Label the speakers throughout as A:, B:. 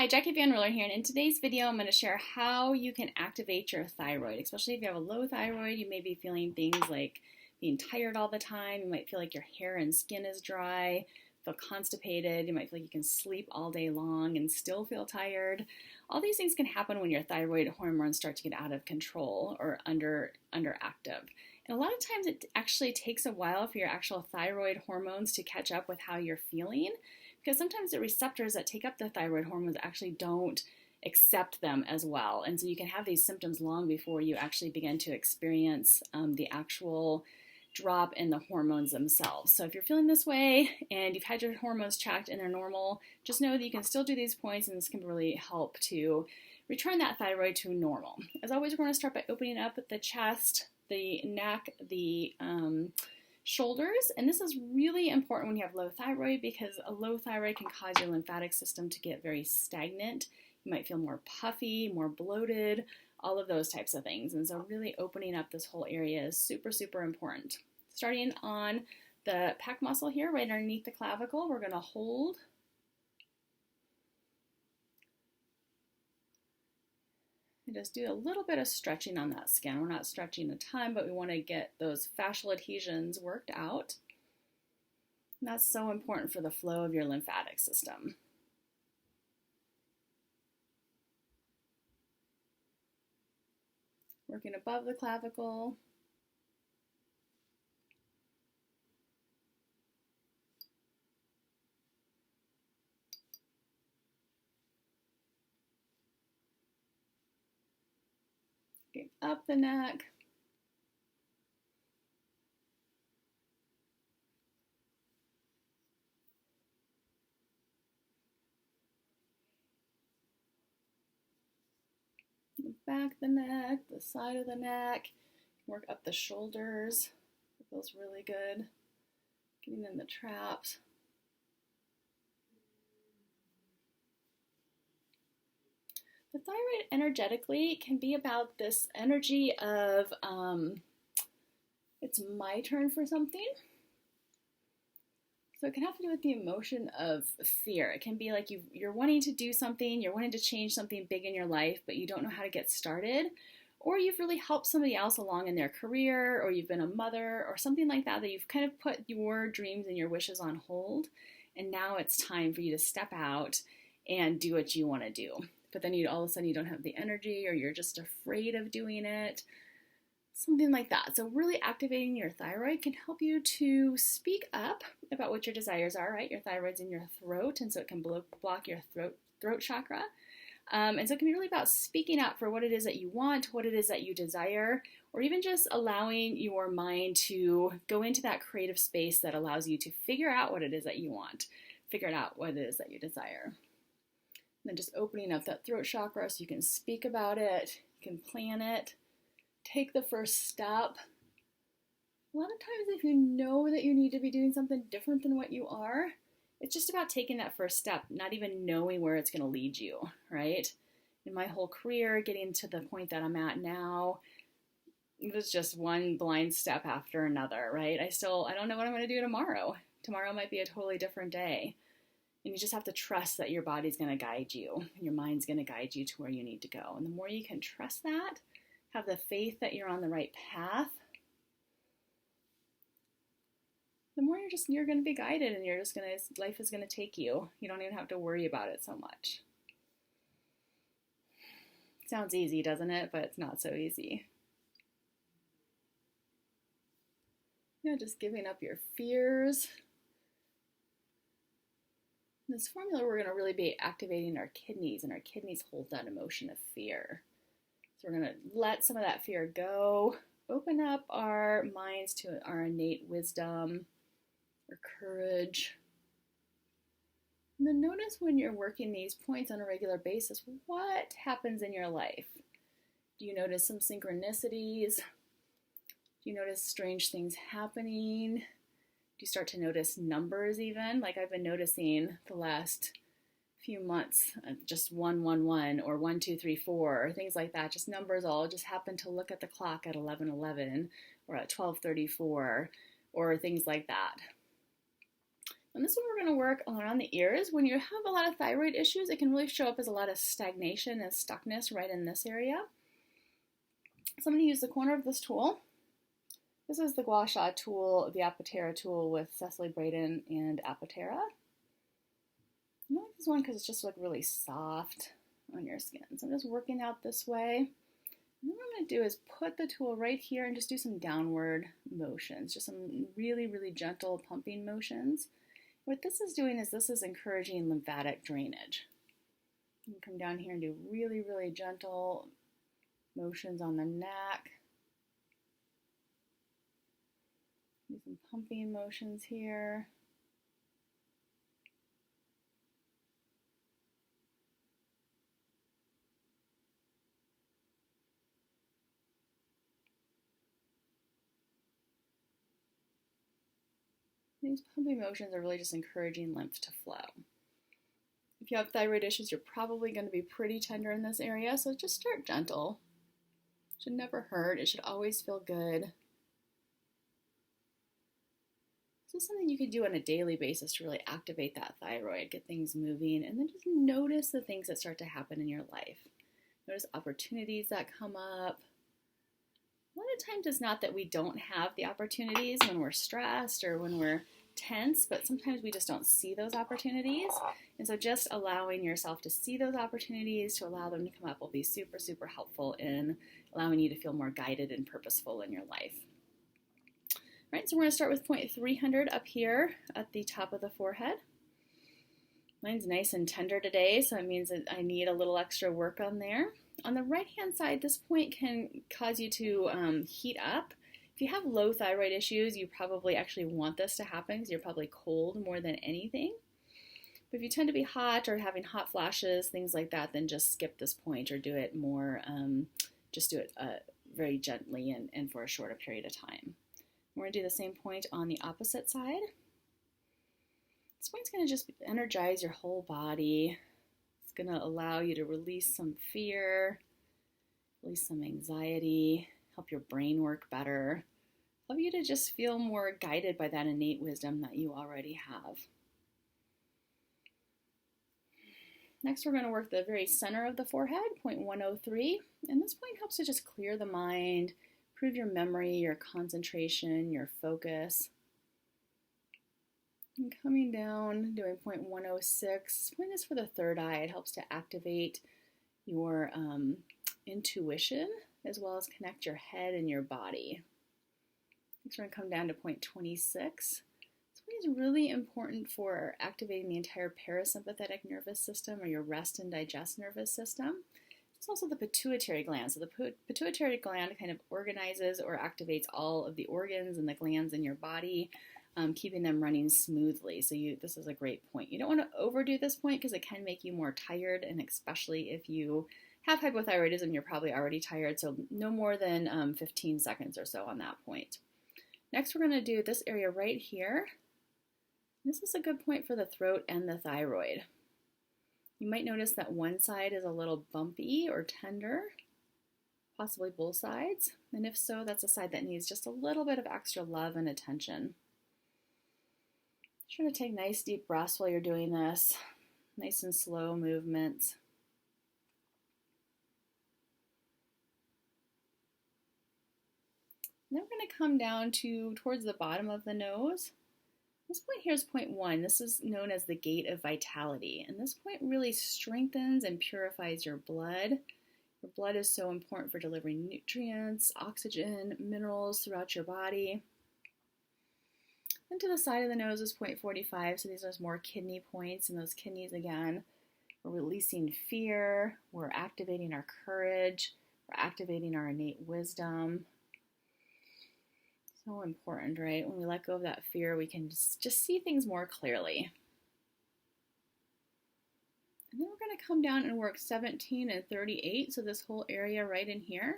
A: Hi, Jackie Van Ruler here, and in today's video I'm going to share how you can activate your thyroid. Especially if you have a low thyroid, you may be feeling things like being tired all the time, you might feel like your hair and skin is dry, feel constipated, you might feel like you can sleep all day long and still feel tired. All these things can happen when your thyroid hormones start to get out of control or underactive. And a lot of times it actually takes a while for your actual thyroid hormones to catch up with how you're feeling, because sometimes the receptors that take up the thyroid hormones actually don't accept them as well. And so you can have these symptoms long before you actually begin to experience the actual drop in the hormones themselves. So if you're feeling this way and you've had your hormones checked and they're normal, just know that you can still do these points, and this can really help to return that thyroid to normal. As always, we're going to start by opening up the chest, the neck, the shoulders, and this is really important when you have low thyroid, because a low thyroid can cause your lymphatic system to get very stagnant. You might feel more puffy, more bloated, all of those types of things. And so really opening up this whole area is super, super important. Starting on the pec muscle here, right underneath the clavicle, we're going to hold. And just do a little bit of stretching on that skin. We're not stretching a ton, but we want to get those fascial adhesions worked out. And that's so important for the flow of your lymphatic system. Working above the clavicle. Up the neck. The back of the neck, the side of the neck. Work up the shoulders. It feels really good. Getting in the traps. The thyroid energetically can be about this energy of it's my turn for something. So it can have to do with the emotion of fear. It can be like you're wanting to do something, you're wanting to change something big in your life, but you don't know how to get started. Or you've really helped somebody else along in their career, or you've been a mother, or something like that, that you've kind of put your dreams and your wishes on hold. And now it's time for you to step out and do what you want to do. But then all of a sudden you don't have the energy, or you're just afraid of doing it, something like that. So really activating your thyroid can help you to speak up about what your desires are, right? Your thyroid's in your throat, and so it can block your throat chakra. And so it can be really about speaking up for what it is that you want, what it is that you desire, or even just allowing your mind to go into that creative space that allows you to figure out what it is that you want, figure out what it is that you desire. And then just opening up that throat chakra so you can speak about it, you can plan it, take the first step. A lot of times if you know that you need to be doing something different than what you are, it's just about taking that first step, not even knowing where it's going to lead you, right? In my whole career, getting to the point that I'm at now, it was just one blind step after another, right? I don't know what I'm going to do tomorrow. Tomorrow might be a totally different day. And you just have to trust that your body's going to guide you, and your mind's going to guide you to where you need to go. And the more you can trust that, have the faith that you're on the right path, the more you're going to be guided, and life is going to take you. You don't even have to worry about it so much. Sounds easy, doesn't it? But it's not so easy. Just giving up your fears. In this formula, we're going to really be activating our kidneys, and our kidneys hold that emotion of fear. So we're going to let some of that fear go, open up our minds to our innate wisdom, or courage. And then notice when you're working these points on a regular basis, what happens in your life? Do you notice some synchronicities? Do you notice strange things happening? Do you start to notice numbers even? Like I've been noticing the last few months, just 111 or 1234 or things like that, just numbers all just happen to look at the clock at 11:11 or at 12:34 or things like that. And this is what we're going to work around the ears. When you have a lot of thyroid issues, it can really show up as a lot of stagnation and stuckness right in this area. So I'm going to use the corner of this tool. This is the gua sha tool, the Apatera tool with Cecily Braden and Apatera. I like this one because it's just like really soft on your skin. So I'm just working out this way. And then what I'm going to do is put the tool right here and just do some downward motions, just some really, really gentle pumping motions. What this is doing is this is encouraging lymphatic drainage. You can come down here and do really, really gentle motions on the neck. Do some pumping motions here. These pumping motions are really just encouraging lymph to flow. If you have thyroid issues, you're probably going to be pretty tender in this area, so just start gentle. It should never hurt. It should always feel good. This is something you can do on a daily basis to really activate that thyroid, get things moving, and then just notice the things that start to happen in your life. Notice opportunities that come up. A lot of times it's not that we don't have the opportunities when we're stressed or when we're tense, but sometimes we just don't see those opportunities. And so just allowing yourself to see those opportunities, to allow them to come up, will be super, super helpful in allowing you to feel more guided and purposeful in your life. All right, so we're going to start with point 300 up here at the top of the forehead. Mine's nice and tender today, so it means that I need a little extra work on there. On the right-hand side, this point can cause you to heat up. If you have low thyroid issues, you probably actually want this to happen because you're probably cold more than anything. But if you tend to be hot or having hot flashes, things like that, then just skip this point or do it more, just do it very gently and for a shorter period of time. We're going to do the same point on the opposite side. This point's going to just energize your whole body. It's going to allow you to release some fear, release some anxiety, help your brain work better, help you to just feel more guided by that innate wisdom that you already have. Next, we're going to work the very center of the forehead, point 103, and this point helps to just clear the mind, improve your memory, your concentration, your focus. And coming down, doing point 106. Point is for the third eye. It helps to activate your intuition as well as connect your head and your body. Next, we're going to come down to point 26. This point is really important for activating the entire parasympathetic nervous system or your rest and digest nervous system. It's also the pituitary gland. So the pituitary gland kind of organizes or activates all of the organs and the glands in your body, keeping them running smoothly. So this is a great point. You don't want to overdo this point because it can make you more tired, and especially if you have hypothyroidism, you're probably already tired, so no more than 15 seconds or so on that point. Next, we're going to do this area right here. This is a good point for the throat and the thyroid. You might notice that one side is a little bumpy or tender, possibly both sides, and if so, that's a side that needs just a little bit of extra love and attention. Try to take nice deep breaths while you're doing this, nice and slow movements. Then we're going to come down towards the bottom of the nose. This point here is point 1. This is known as the gate of vitality. And this point really strengthens and purifies your blood. Your blood is so important for delivering nutrients, oxygen, minerals throughout your body. And to the side of the nose is point 45. So these are more kidney points. And those kidneys, again, we're releasing fear. We're activating our courage. We're activating our innate wisdom. So important, right? When we let go of that fear, we can just see things more clearly. And then we're going to come down and work 17 and 38, so this whole area right in here.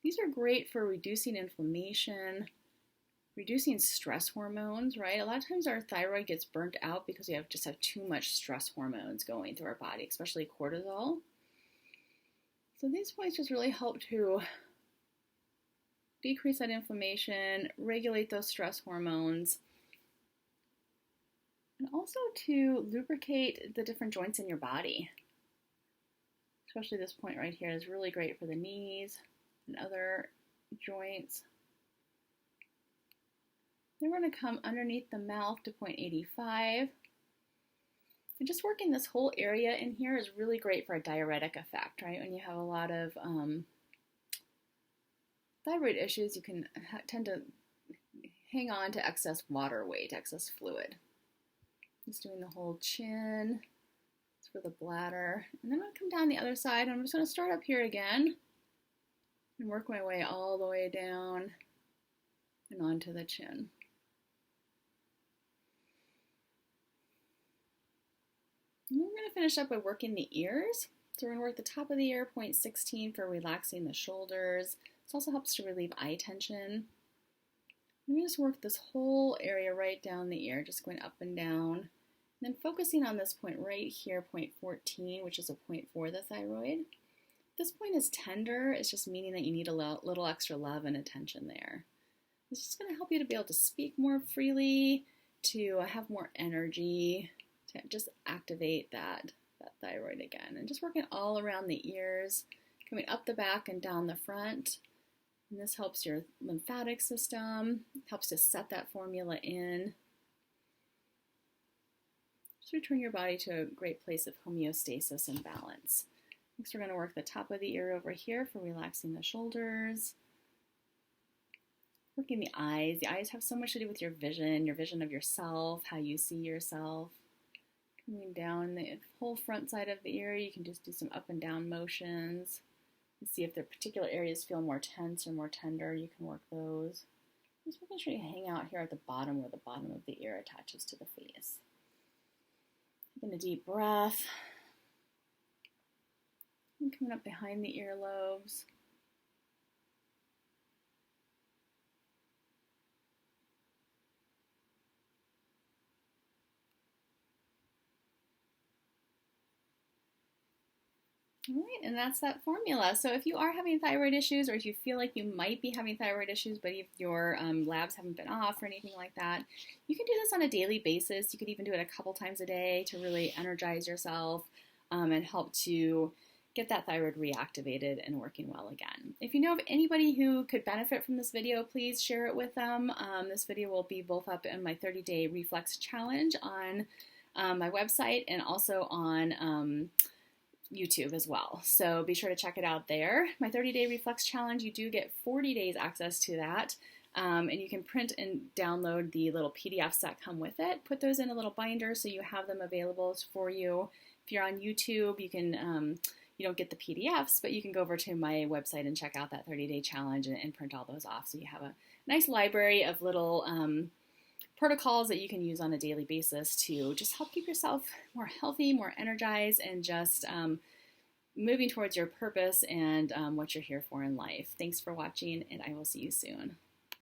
A: These are great for reducing inflammation, reducing stress hormones, right? A lot of times our thyroid gets burnt out because we just have too much stress hormones going through our body, especially cortisol. So these points just really help to decrease that inflammation, regulate those stress hormones. And also to lubricate the different joints in your body. Especially this point right here is really great for the knees and other joints. Then we're going to come underneath the mouth to point 85. And just working this whole area in here is really great for a diuretic effect, right? When you have a lot of thyroid issues, you can tend to hang on to excess water weight, excess fluid. Just doing the whole chin. It's for the bladder. And then I'll come down the other side. I'm just going to start up here again and work my way all the way down and onto the chin. And then we're going to finish up by working the ears. So we're going to work the top of the ear, point 16 for relaxing the shoulders. This also helps to relieve eye tension. And we just work this whole area right down the ear, just going up and down. And then focusing on this point right here, point 14, which is a point for the thyroid. This point is tender. It's just meaning that you need a little extra love and attention there. It's just going to help you to be able to speak more freely, to have more energy, to just activate that thyroid again. And just working all around the ears, coming up the back and down the front. And this helps your lymphatic system, helps to set that formula in. Just return your body to a great place of homeostasis and balance. Next, we're going to work the top of the ear over here for relaxing the shoulders. Working the eyes. The eyes have so much to do with your vision of yourself, how you see yourself. Coming down the whole front side of the ear, you can just do some up and down motions. And see if the particular areas feel more tense or more tender, you can work those. Just making sure you hang out here at the bottom where the bottom of the ear attaches to the face. Taking a deep breath. And coming up behind the earlobes. All right, and that's that formula. So if you are having thyroid issues, or if you feel like you might be having thyroid issues, but if your labs haven't been off or anything like that, you can do this on a daily basis. You could even do it a couple times a day to really energize yourself and help to get that thyroid reactivated and working well again. If you know of anybody who could benefit from this video, please share it with them. This video will be both up in my 30-day Reflex challenge on my website and also on YouTube as well. So be sure to check it out there. My 30-day Reflex challenge, you do get 40 days access to that. And you can print and download the little PDFs that come with it. Put those in a little binder so you have them available for you. If you're on YouTube, you can you don't get the PDFs, but you can go over to my website and check out that 30-day challenge and print all those off. So you have a nice library of little protocols that you can use on a daily basis to just help keep yourself more healthy, more energized, and just moving towards your purpose and what you're here for in life. Thanks for watching, and I will see you soon.